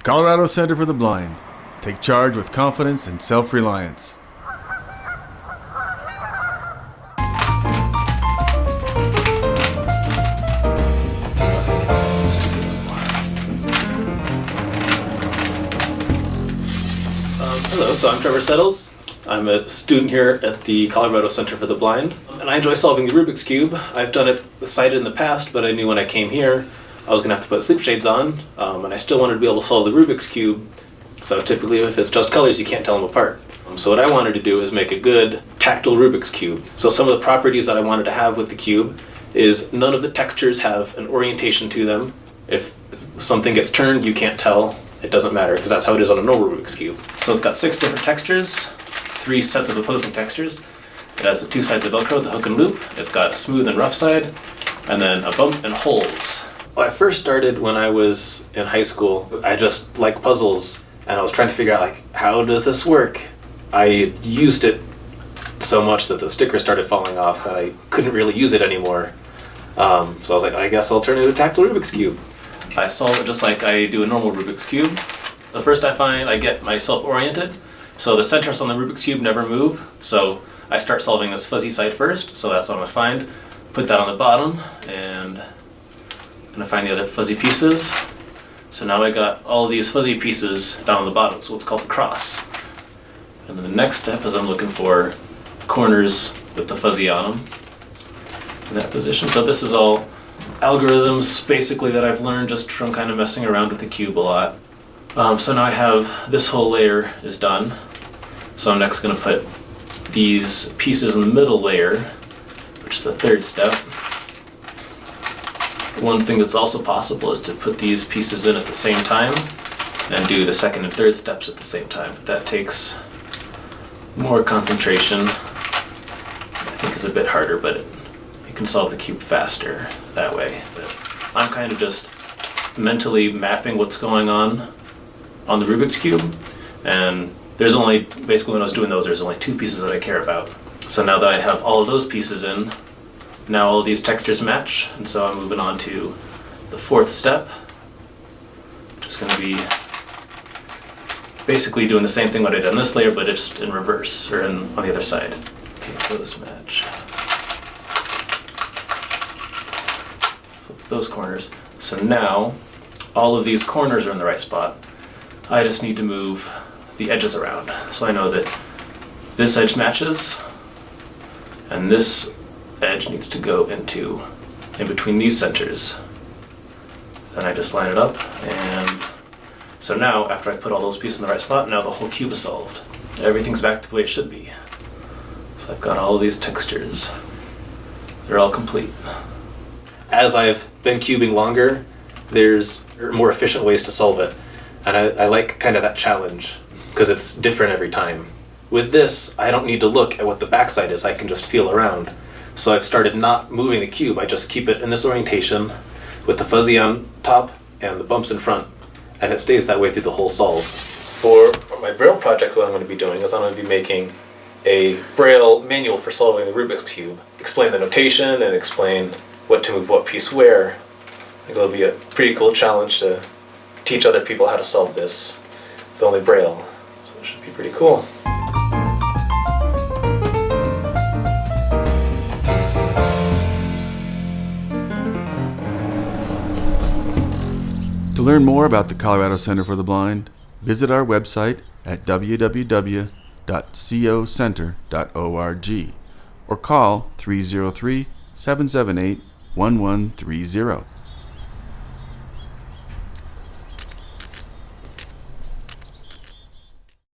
Colorado Center for the Blind. Take charge with confidence and self-reliance. Hello, so I'm Trevor Settles. I'm a student here at the Colorado Center for the Blind, and I enjoy solving the Rubik's Cube. I've done it cited in the past, but I knew when I came here I was going to have to put sleepshades on, and I still wanted to be able to solve the Rubik's Cube, so typically if it's just colors you can't tell them apart. So what I wanted to do is make a good tactile Rubik's Cube. So some of the properties that I wanted to have with the cube is none of the textures have an orientation to them. If something gets turned, you can't tell. It doesn't matter, because that's how it is on a normal Rubik's Cube. So it's got 6 different textures, 3 sets of opposing textures. It has the 2 sides of Velcro, the hook and loop. It's got a smooth and rough side, and then a bump and holes. Well, I first started when I was in high school. I just like puzzles, and I was trying to figure out, like, how does this work? I used it so much that the sticker started falling off, and I couldn't really use it anymore. So I was like, I guess I'll turn it into a tactile Rubik's Cube. I solve it just like I do a normal Rubik's Cube. The first I get myself oriented, so the centers on the Rubik's Cube never move. So I start solving this fuzzy side first, so that's what I'm going to find. Put that on the bottom, and I'm going to find the other fuzzy pieces. So now I got all of these fuzzy pieces down on the bottom, so it's called the cross. And then the next step is I'm looking for corners with the fuzzy on them in that position. So this is all algorithms basically that I've learned just from kind of messing around with the cube a lot. So now I have this whole layer is done. So I'm next going to put these pieces in the middle layer, which is the third step. One thing that's also possible is to put these pieces in at the same time and do the second and third steps at the same time. That takes more concentration. I think is a bit harder, but you can solve the cube faster that way. But I'm kind of just mentally mapping what's going on the Rubik's Cube, and there's only, basically when I was doing those, there's only 2 pieces that I care about. So now that I have all of those pieces in, now all of these textures match, and so I'm moving on to the 4th step, which is going to be basically doing the same thing what I did on this layer, but just in reverse, or on the other side. Okay, those match. Flip those corners. So now, all of these corners are in the right spot. I just need to move the edges around. So I know that this edge matches, and this edge needs to go in between these centers. Then I just line it up, and so now, after I put all those pieces in the right spot, now the whole cube is solved. Everything's back to the way it should be. So I've got all of these textures. They're all complete. As I've been cubing longer, there's more efficient ways to solve it. And I like kind of that challenge, because it's different every time. With this, I don't need to look at what the backside is, I can just feel around. So I've started not moving the cube, I just keep it in this orientation with the fuzzy on top and the bumps in front, and it stays that way through the whole solve. For my Braille project, what I'm going to be doing is I'm going to be making a Braille manual for solving the Rubik's Cube. Explain the notation and explain what to move what piece where. I think it'll be a pretty cool challenge to teach other people how to solve this with only Braille. So it should be pretty cool. To learn more about the Colorado Center for the Blind, visit our website at www.cocenter.org or call 303-778-1130.